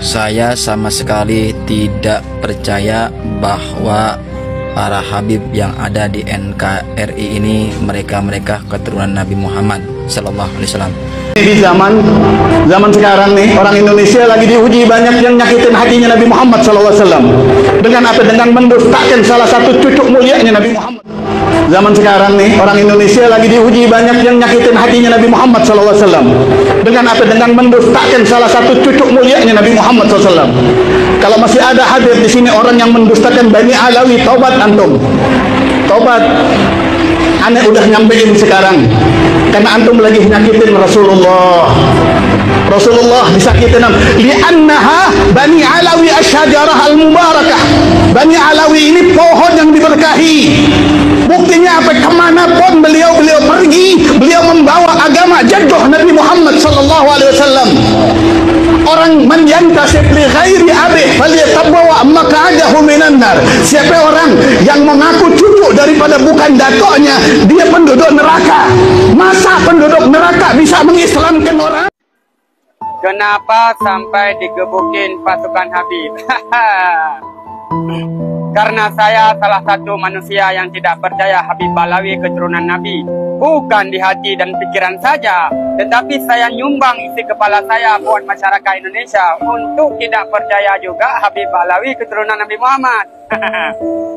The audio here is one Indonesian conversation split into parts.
Saya sama sekali tidak percaya bahwa para Habib yang ada di NKRI ini mereka keturunan Nabi Muhammad Sallallahu Alaihi Wasallam. Di zaman sekarang nih, orang Indonesia lagi diuji banyak yang nyakitin hatinya Nabi Muhammad Sallallahu Alaihi Wasallam. Dengan apa? Dengan mendustakan salah satu cucu mulianya Nabi Muhammad. Zaman sekarang nih, orang Indonesia lagi diuji banyak yang nyakitin hatinya Nabi Muhammad Sallallahu Alaihi Wasallam. Dengan apa? Dengan mendustakan salah satu cucu mulianya Nabi Muhammad Sallallahu Alaihi Wasallam. Kalau masih ada hadir di sini orang yang mendustakan Bani Alawi, taubat antum. Taubat. Aneh udah nyampein sekarang. Karena antum lagi nyakitin Rasulullah. Rasulullah disakitin li'annaha Bani Alawi asyajarah al-mubarakah. Bani Alawi ini pohon yang diberkahi. Buktinya apa? Kemanapun beliau pergi, beliau membawa agama jadduh Nabi Muhammad sallallahu alaihi wasallam. Orang man yantasib li ghairi abih falyatabwa maq'adahu minan nar. Siapa orang yang mengaku cucu daripada bukan datuknya, dia penduduk neraka. Masa penduduk neraka bisa mengislamkan orang? Kenapa sampai digebukin pasukan Habib? Karena saya salah satu manusia yang tidak percaya Habib Balawi keturunan Nabi. Bukan di hati dan pikiran saja, tetapi saya nyumbang isi kepala saya buat masyarakat Indonesia untuk tidak percaya juga Habib Balawi keturunan Nabi Muhammad.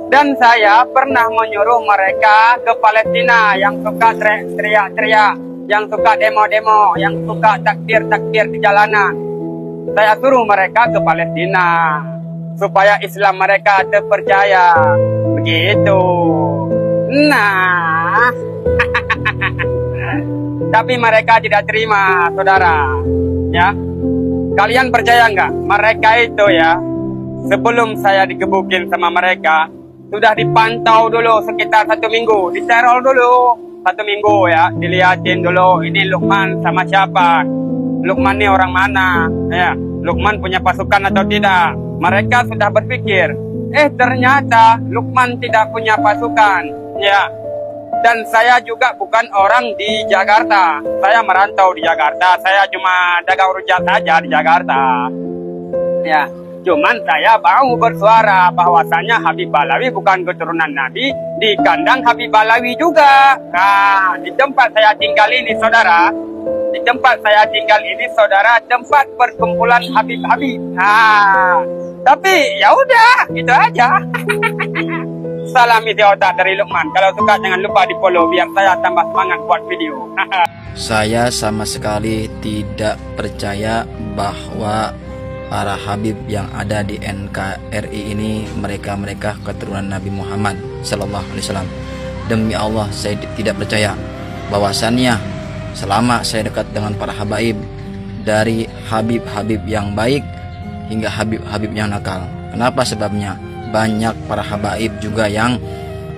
Dan saya pernah menyuruh mereka ke Palestina yang suka teriak-teriak, yang suka demo-demo, yang suka takbir-takbir di jalanan. Saya suruh mereka ke Palestina supaya Islam mereka terpercaya. Begitu. Nah, tapi mereka tidak terima, saudara. Ya, kalian percaya nggak? Mereka itu ya, sebelum saya digebukin sama mereka, sudah dipantau dulu sekitar 1 minggu, diterol dulu 1 minggu ya, dilihatin dulu ini Lukman sama siapa, Lukman ini orang mana, ya, Lukman punya pasukan atau tidak. Mereka sudah berpikir, ternyata Lukman tidak punya pasukan, ya. Dan saya juga bukan orang di Jakarta. Saya merantau di Jakarta. Saya cuma dagang rujak saja di Jakarta. Ya, cuman saya mau bersuara bahwasanya Habib Balawi bukan keturunan Nabi. Di kandang Habib Balawi juga. Nah, di tempat saya tinggal ini, saudara. Di tempat saya tinggal ini, saudara, tempat perkumpulan Habib-Habib. Nah, tapi ya udah, gitu aja. Salam isi otak dari Lukman. Kalau suka jangan lupa di follow biar saya tambah semangat buat video. Saya sama sekali tidak percaya bahwa para Habib yang ada di NKRI ini mereka keturunan Nabi Muhammad Sallallahu Alaihi Wasallam. Demi Allah saya tidak percaya bahwasannya selama saya dekat dengan para habaib, dari Habib-Habib yang baik hingga Habib-Habib yang nakal. Kenapa sebabnya? Banyak para habaib juga yang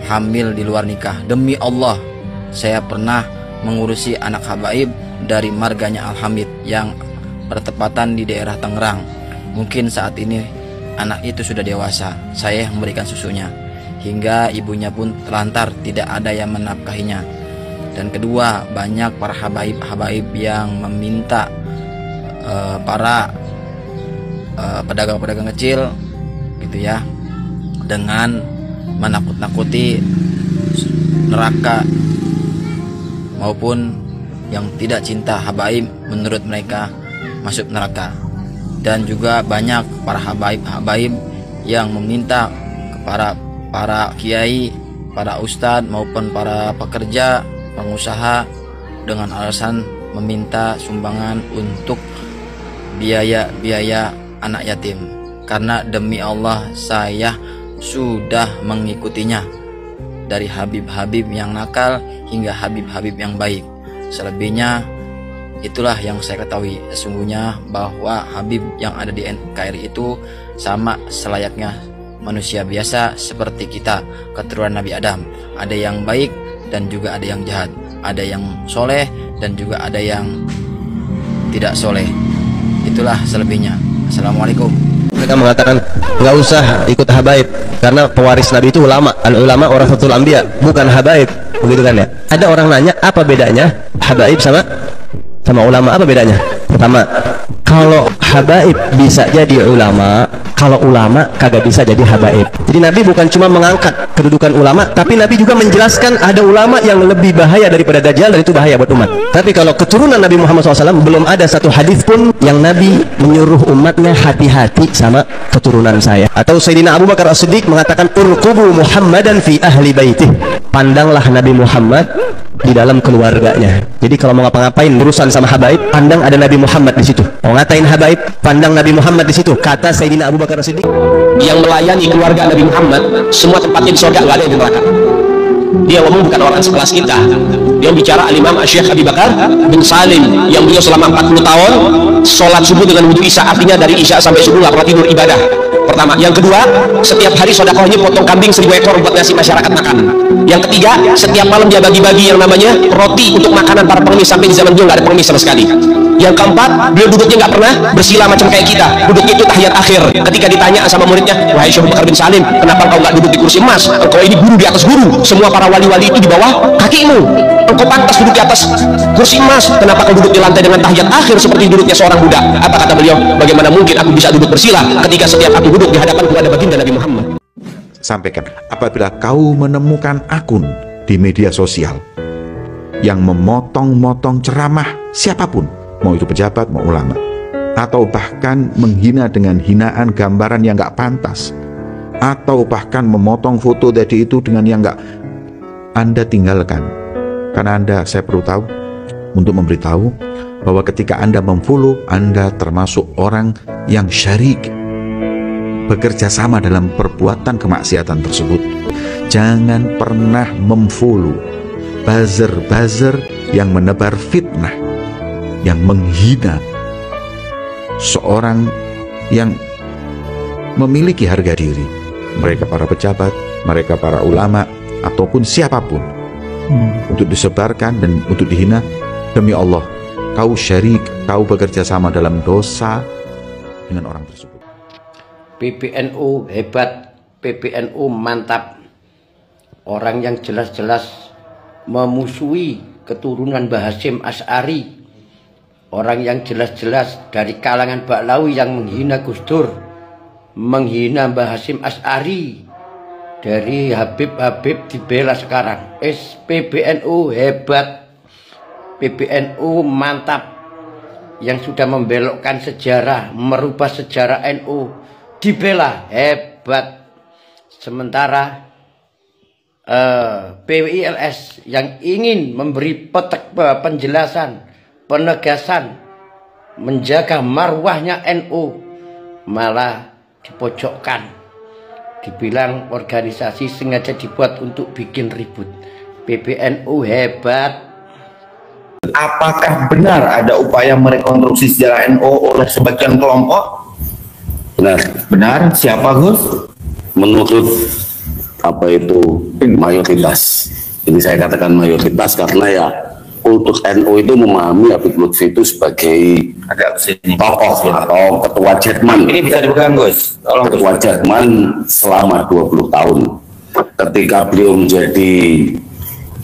hamil di luar nikah. Demi Allah, saya pernah mengurusi anak habaib dari marganya Al-Hamid yang bertepatan di daerah Tangerang. Mungkin saat ini anak itu sudah dewasa. Saya yang memberikan susunya, hingga ibunya pun terlantar, tidak ada yang menafkahinya. Dan kedua, banyak para habaib yang meminta para pedagang-pedagang kecil gitu ya, dengan menakut-nakuti neraka, maupun yang tidak cinta habaib menurut mereka masuk neraka. Dan juga banyak para habaib yang meminta kepada para kiai, para ustadz maupun para pekerja, pengusaha dengan alasan meminta sumbangan untuk biaya anak yatim. Karena demi Allah saya sudah mengikutinya, dari Habib-Habib yang nakal hingga Habib-Habib yang baik. Selebihnya itulah yang saya ketahui. Sesungguhnya bahwa Habib yang ada di NKRI itu sama selayaknya manusia biasa seperti kita, keturunan Nabi Adam. Ada yang baik dan juga ada yang jahat, ada yang soleh dan juga ada yang tidak soleh. Itulah selebihnya. Assalamualaikum. Mereka mengatakan nggak usah ikut habaib karena pewaris Nabi itu ulama, al-ulama warasatul anbiya, bukan habaib, begitu kan ya. Ada orang nanya apa bedanya habaib sama ulama, apa bedanya? Pertama, Kalau habaib bisa jadi ulama, kalau ulama kagak bisa jadi habaib. Jadi Nabi bukan cuma mengangkat kedudukan ulama, tapi Nabi juga menjelaskan ada ulama yang lebih bahaya daripada Dajjal, dan itu bahaya buat umat. Tapi kalau keturunan Nabi Muhammad SAW, belum ada satu hadis pun yang Nabi menyuruh umatnya hati-hati sama keturunan saya. Atau Sayyidina Abu Bakar As-Siddiq mengatakan, urqubu Muhammadan fi ahli baitih. Pandanglah Nabi Muhammad di dalam keluarganya. Jadi kalau mau ngapa-ngapain urusan sama habaib, pandang ada Nabi Muhammad di situ. Mau ngatain habaib, pandang Nabi Muhammad di situ. Kata Sayyidina Abu Bakar As-Siddiq, yang melayani keluarga Nabi Muhammad, semua tempatnya di surga, nggak ada yang di neraka. Dia ngomong bukan orang sekelas kita. Dia bicara Al-Imam Syekh Abi Bakar bin Salim, yang beliau selama 40 tahun sholat subuh dengan wudu isya, artinya dari isya sampai subuh nggak pernah tidur ibadah. Pertama. Yang kedua, setiap hari sedekahnya potong kambing 1000 ekor buat ngasih masyarakat makan. Yang ketiga, setiap malam dia bagi-bagi yang namanya roti untuk makanan para pengemis, sampai di zaman beliau nggak ada pengemis sama sekali. Yang keempat, beliau duduknya nggak pernah bersila macam kayak kita, duduknya itu tahiyat akhir. Ketika ditanya sama muridnya, wahai Syekh Bakar bin Salim, kenapa engkau nggak duduk di kursi emas? Engkau ini guru di atas guru, semua para wali-wali itu di bawah kakimu, engkau pantas duduk di atas kursi emas, kenapa kau duduk di lantai dengan tahiyat akhir seperti duduknya seorang budak? Apa kata beliau? Bagaimana mungkin aku bisa duduk bersila ketika setiap aku duduk di hadapan kepada baginda Nabi Muhammad? Sampaikan, apabila kau menemukan akun di media sosial yang memotong-motong ceramah siapapun, mau itu pejabat, mau ulama, atau bahkan menghina dengan hinaan gambaran yang gak pantas, atau bahkan memotong foto tadi itu dengan yang gak, Anda tinggalkan. Karena Anda, saya perlu tahu, untuk memberitahu bahwa ketika Anda memfollow, Anda termasuk orang yang syarik, bekerja sama dalam perbuatan kemaksiatan tersebut. Jangan pernah memfollow buzzer-buzzer yang menebar fitnah, yang menghina seorang yang memiliki harga diri, mereka para pejabat, mereka para ulama, ataupun siapapun, untuk disebarkan dan untuk dihina. Demi Allah, kau syarik, kau bekerja sama dalam dosa dengan orang tersebut. PBNU hebat, PBNU mantap. Orang yang jelas-jelas memusuhi keturunan Mbah Hasyim Asy'ari, orang yang jelas-jelas dari kalangan Baklawi yang menghina Gus Dur, menghina Mbah Hasyim Asy'ari, dari Habib-Habib dibela sekarang. PBNU hebat, PBNU mantap, yang sudah membelokkan sejarah, merubah sejarah NU, dibela hebat. Sementara PWILS yang ingin memberi penjelasan, penegasan, menjaga marwahnya NU, malah dipojokkan, dibilang organisasi sengaja dibuat untuk bikin ribut. PBNU hebat. Apakah benar ada upaya merekonstruksi sejarah NU oleh sebagian kelompok? Benar. Benar. Siapa, Gus? Menurut apa itu mayoritas. Ini saya katakan mayoritas karena ya kultur NU itu memahami Habib Lutfi itu sebagai tokoh atau ketua Jerman. Ini bisa dipegang, Gus. Tolong, ketua Jerman selama 20 tahun. Ketika beliau menjadi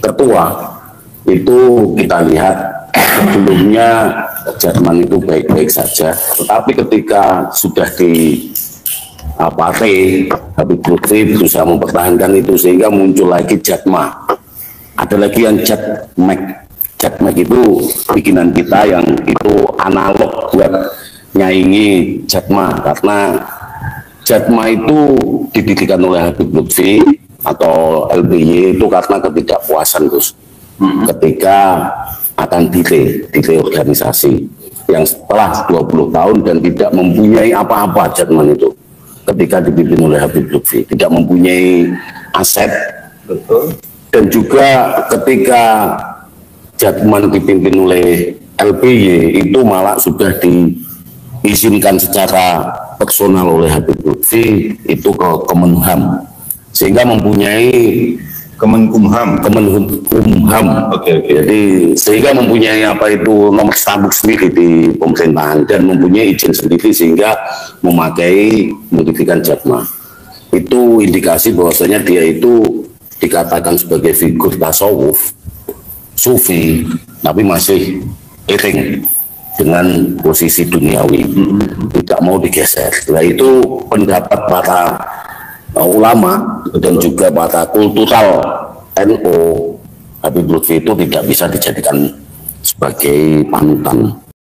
ketua, itu kita lihat sebelumnya Jerman itu baik-baik saja, tetapi ketika sudah di Habib Lutfi berusaha mempertahankan itu, sehingga muncul lagi Jatma, ada lagi yang Jatmek. Jatmek itu bikinan kita yang itu analog buat nyaingi Jatma, karena Jatma itu didirikan oleh Habib Lutfi atau LBY itu karena ketidakpuasan, Gus, ketika akan delay organisasi yang setelah 20 tahun dan tidak mempunyai apa-apa. Jatman itu ketika dipimpin oleh Habib Lutfi tidak mempunyai aset. Betul. Dan juga ketika Jatman dipimpin oleh LBY itu malah sudah diizinkan secara personal oleh Habib Lutfi itu ke Kemenham, sehingga mempunyai Kemenkumham. Oke. Jadi sehingga mempunyai apa itu nomor sabuk sendiri di pemerintahan dan mempunyai izin sendiri sehingga memakai modifikan Jatma. Itu indikasi bahwasanya dia itu dikatakan sebagai figur tasawuf, sufi, tapi masih iring. dengan posisi duniawi, tidak mau digeser. Nah, itu pendapat para ulama dan juga para kultural NU. Habib Lutfi itu tidak bisa dijadikan sebagai panutan.